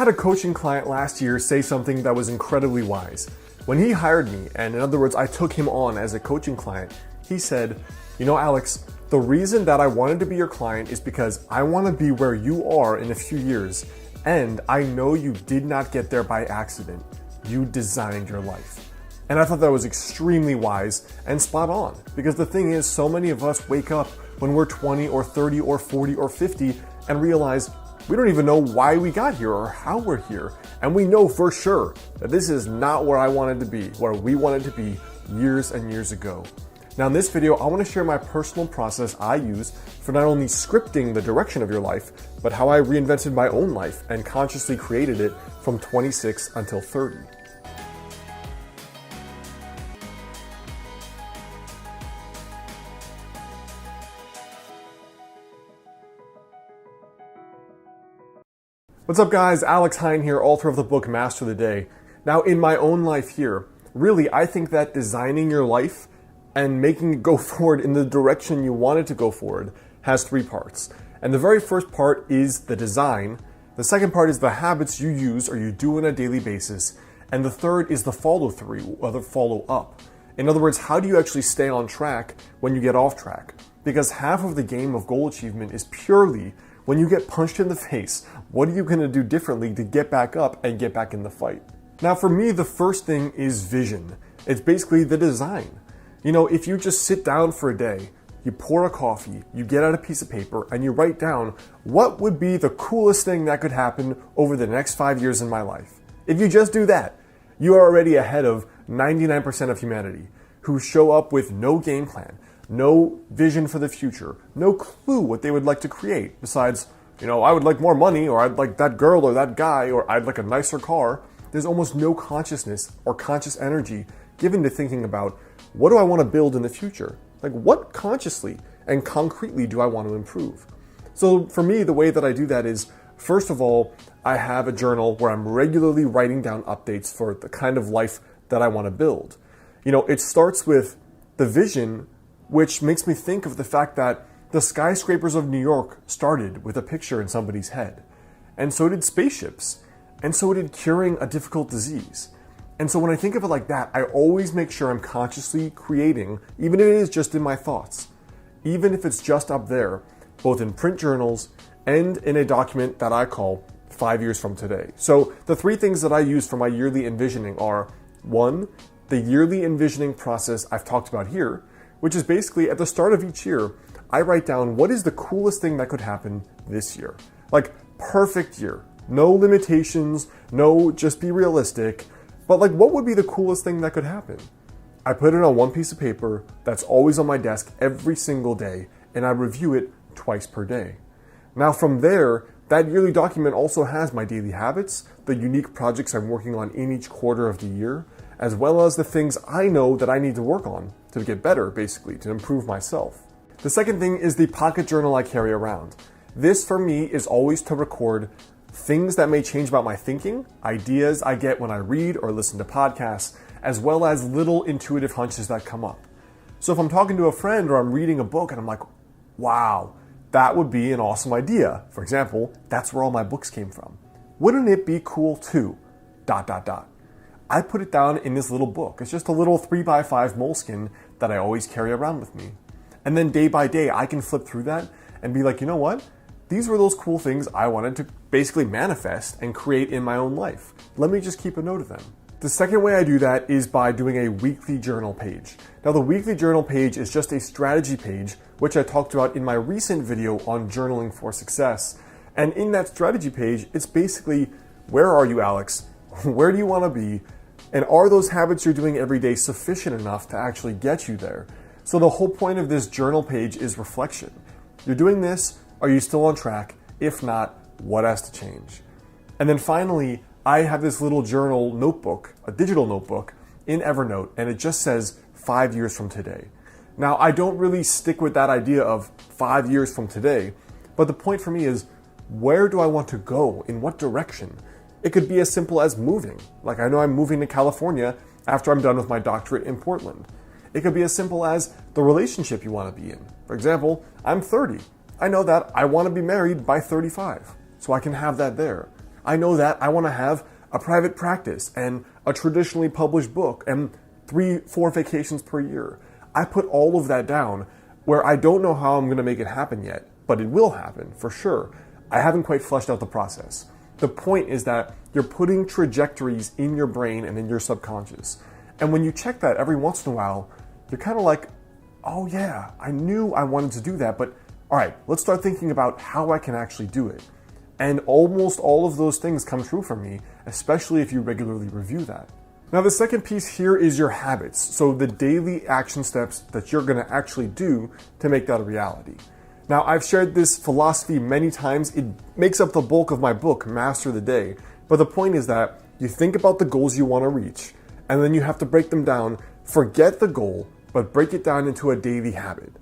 had a coaching client last year say something that was incredibly wise. When he hired me, and in other words, I took him on as a coaching client, he said, "You know, Alex, the reason that I wanted to be your client is because I want to be where you are in a few years, and I know you did not get there by accident. You designed your life." And I thought that was extremely wise and spot on, because the thing is, so many of us wake up when we're 20 or 30 or 40 or 50 and realize we don't even know why we got here or how we're here. And we know for sure that this is not where I wanted to be, where we wanted to be years and years ago. Now in this video, I want to share my personal process I use for not only scripting the direction of your life, but how I reinvented my own life and consciously created it from 26 until 30. What's up guys, Alex Hine here, author of the book Master the Day. Now in my own life here, really I think that designing your life and making it go forward in the direction you want it to go forward has three parts. And the very first part is the design, the second part is the habits you use or you do on a daily basis, and the third is the follow through or the follow up. In other words, how do you actually stay on track when you get off track? Because half of the game of goal achievement is purely when you get punched in the face, what are you going to do differently to get back up and get back in the fight? Now for me, the first thing is vision. It's basically the design. You know, if you just sit down for a day, you pour a coffee, you get out a piece of paper, and you write down what would be the coolest thing that could happen over the next 5 years in my life. If you just do that, you are already ahead of 99% of humanity who show up with no game plan, no vision for the future, no clue what they would like to create besides, you know, I would like more money, or I'd like that girl or that guy, or I'd like a nicer car. There's almost no consciousness or conscious energy given to thinking about what do I want to build in the future? Like what consciously and concretely do I want to improve? So for me, the way that I do that is, first of all, I have a journal where I'm regularly writing down updates for the kind of life that I want to build. You know, it starts with the vision, which makes me think of the fact that the skyscrapers of New York started with a picture in somebody's head. And so did spaceships. And so did curing a difficult disease. And so when I think of it like that, I always make sure I'm consciously creating, even if it is just in my thoughts, even if it's just up there, both in print journals and in a document that I call 5 years from today. So the three things that I use for my yearly envisioning are, one, the yearly envisioning process I've talked about here, which is basically at the start of each year, I write down what is the coolest thing that could happen this year. Like perfect year, no limitations, no just be realistic, but like what would be the coolest thing that could happen? I put it on one piece of paper that's always on my desk every single day, and I review it twice per day. Now from there, that yearly document also has my daily habits, the unique projects I'm working on in each quarter of the year, as well as the things I know that I need to work on to get better, basically, to improve myself. The second thing is the pocket journal I carry around. This for me is always to record things that may change about my thinking, ideas I get when I read or listen to podcasts, as well as little intuitive hunches that come up. So if I'm talking to a friend or I'm reading a book and I'm like, wow, that would be an awesome idea. For example, that's where all my books came from. Wouldn't it be cool too? ... I put it down in this little book. It's just a little 3x5 moleskin that I always carry around with me. And then day by day, I can flip through that and be like, you know what? These were those cool things I wanted to basically manifest and create in my own life. Let me just keep a note of them. The second way I do that is by doing a weekly journal page. Now the weekly journal page is just a strategy page, which I talked about in my recent video on journaling for success. And in that strategy page, it's basically, where are you, Alex? Where do you want to be? And are those habits you're doing every day sufficient enough to actually get you there? So the whole point of this journal page is reflection. You're doing this, are you still on track? If not, what has to change? And then finally, I have this little journal notebook, a digital notebook in Evernote, and it just says 5 years from today. Now, I don't really stick with that idea of 5 years from today, but the point for me is, where do I want to go? In what direction? It could be as simple as moving. Like I know I'm moving to California after I'm done with my doctorate in Portland. It could be as simple as the relationship you want to be in. For example, I'm 30. I know that I want to be married by 35, so I can have that there. I know that I want to have a private practice and a traditionally published book and 3-4 vacations per year. I put all of that down where I don't know how I'm going to make it happen yet, but it will happen for sure. I haven't quite fleshed out the process. The point is that you're putting trajectories in your brain and in your subconscious. And when you check that every once in a while, you're kind of like, oh yeah, I knew I wanted to do that, but all right, let's start thinking about how I can actually do it. And almost all of those things come true for me, especially if you regularly review that. Now, the second piece here is your habits. So the daily action steps that you're going to actually do to make that a reality. Now, I've shared this philosophy many times. It makes up the bulk of my book, Master the Day. But the point is that you think about the goals you want to reach, and then you have to break them down. Forget the goal, but break it down into a daily habit.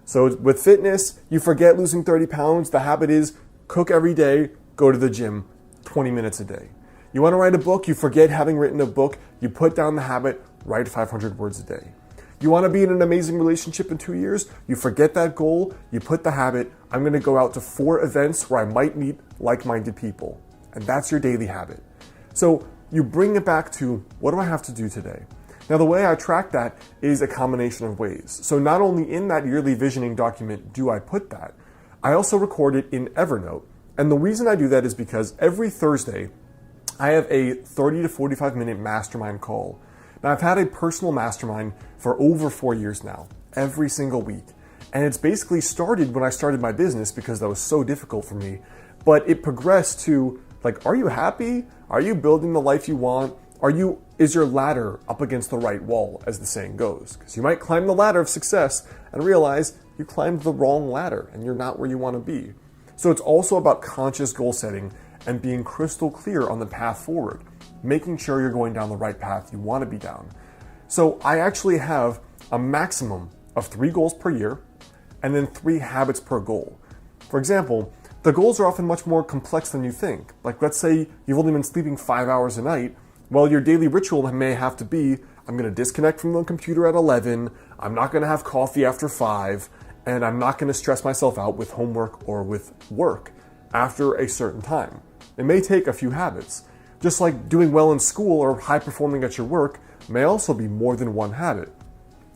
So with fitness, you forget losing 30 pounds. The habit is cook every day, go to the gym 20 minutes a day. You want to write a book, you forget having written a book, you put down the habit, write 500 words a day. You want to be in an amazing relationship in 2 years, you forget that goal, you put the habit, I'm going to go out to 4 events where I might meet like-minded people. And that's your daily habit. So you bring it back to, what do I have to do today? Now, the way I track that is a combination of ways. So not only in that yearly visioning document do I put that, I also record it in Evernote. And the reason I do that is because every Thursday, I have a 30 to 45 minute mastermind call. Now, I've had a personal mastermind for over 4 years now, every single week. And it's basically started when I started my business because that was so difficult for me. But it progressed to, like, are you happy? Are you building the life you want? Is your ladder up against the right wall, as the saying goes? Because you might climb the ladder of success and realize you climbed the wrong ladder and you're not where you want to be. So it's also about conscious goal setting and being crystal clear on the path forward, making sure you're going down the right path you want to be down. So I actually have a maximum of 3 goals per year and then 3 habits per goal. For example, the goals are often much more complex than you think. Like, let's say you've only been sleeping 5 hours a night. Well, your daily ritual may have to be, I'm going to disconnect from the computer at 11, I'm not going to have coffee after 5, and I'm not going to stress myself out with homework or with work after a certain time. It may take a few habits. Just like doing well in school or high performing at your work may also be more than one habit.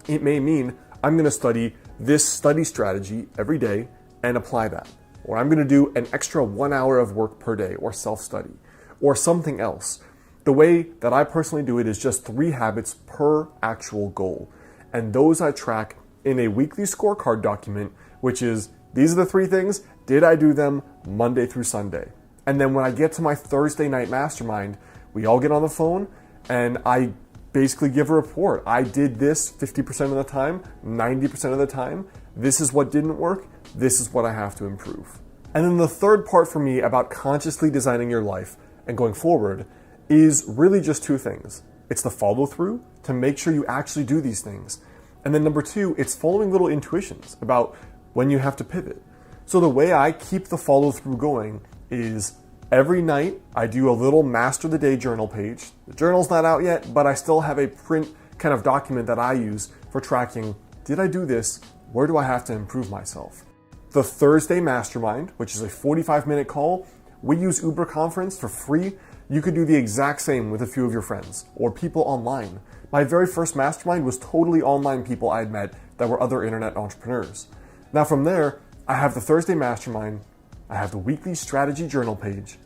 It may mean I'm going to study this study strategy every day and apply that. Or I'm going to do an extra 1 hour of work per day or self-study or something else. The way that I personally do it is just 3 habits per actual goal. And those I track in a weekly scorecard document, which is, these are the 3 things, did I do them Monday through Sunday? And then when I get to my Thursday night mastermind, we all get on the phone and I basically give a report. I did this 50% of the time, 90% of the time. This is what didn't work. This is what I have to improve. And then the third part for me about consciously designing your life and going forward is really just 2 things. It's the follow through to make sure you actually do these things. And then number 2, it's following little intuitions about when you have to pivot. So the way I keep the follow through going is every night I do a little Master the Day journal page. The journal's not out yet, but I still have a print kind of document that I use for tracking, did I do this? Where do I have to improve myself? The Thursday Mastermind, which is a 45-minute call, we use Uber Conference for free. You could do the exact same with a few of your friends or people online. My very first mastermind was totally online people I had met that were other internet entrepreneurs. Now from there, I have the Thursday Mastermind, I have the weekly strategy journal page,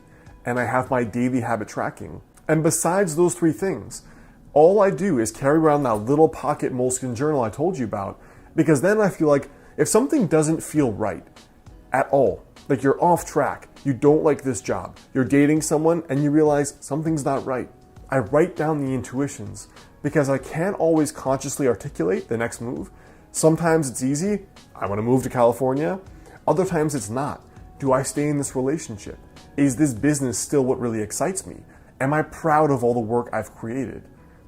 and I have my daily habit tracking. And besides those 3 things, all I do is carry around that little pocket moleskin journal I told you about, because then I feel like if something doesn't feel right at all, like you're off track, you don't like this job, you're dating someone and you realize something's not right, I write down the intuitions because I can't always consciously articulate the next move. Sometimes it's easy, I want to move to California. Other times it's not. Do I stay in this relationship? Is this business still what really excites me? Am I proud of all the work I've created?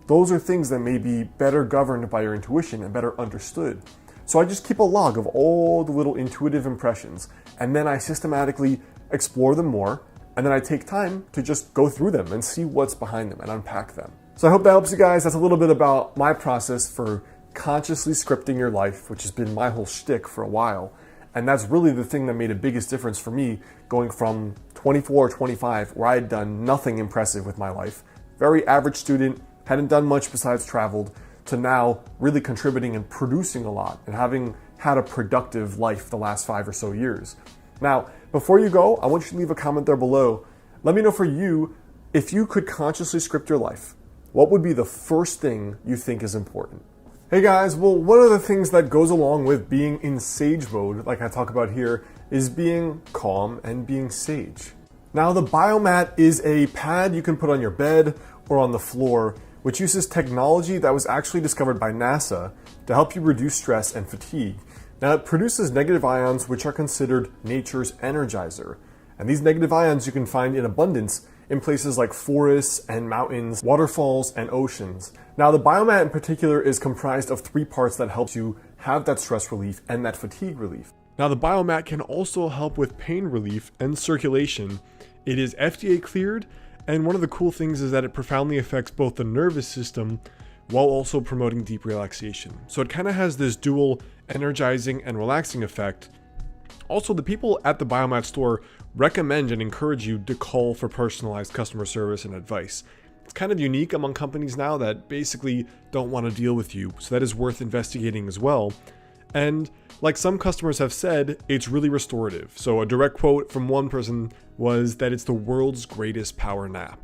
Those are things that may be better governed by your intuition and better understood. So I just keep a log of all the little intuitive impressions, and then I systematically explore them more, and then I take time to just go through them and see what's behind them and unpack them. So I hope that helps you guys. That's a little bit about my process for consciously scripting your life, which has been my whole shtick for a while. And that's really the thing that made the biggest difference for me going from 24 or 25 where I had done nothing impressive with my life, very average student, hadn't done much besides traveled, to now really contributing and producing a lot and having had a productive life the last 5 or so years. Now, before you go, I want you to leave a comment there below. Let me know for you, if you could consciously script your life, what would be the first thing you think is important? Hey guys, well, one of the things that goes along with being in sage mode, like I talk about here, is being calm and being sage. Now, the biomat is a pad you can put on your bed or on the floor, which uses technology that was actually discovered by NASA to help you reduce stress and fatigue. Now, it produces negative ions, which are considered nature's energizer. And these negative ions you can find in abundance in places like forests and mountains, waterfalls, and oceans. Now, the biomat in particular is comprised of 3 parts that helps you have that stress relief and that fatigue relief. Now, the biomat can also help with pain relief and circulation. It is FDA cleared, and one of the cool things is that it profoundly affects both the nervous system while also promoting deep relaxation. So it kind of has this dual energizing and relaxing effect. Also, the people at the biomat store recommend and encourage you to call for personalized customer service and advice. It's kind of unique among companies now that basically don't want to deal with you, so that is worth investigating as well. And like some customers have said, it's really restorative. So a direct quote from one person was that it's the world's greatest power nap.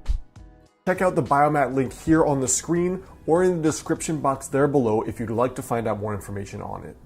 Check out the biomat link here on the screen or in the description box there below if you'd like to find out more information on it.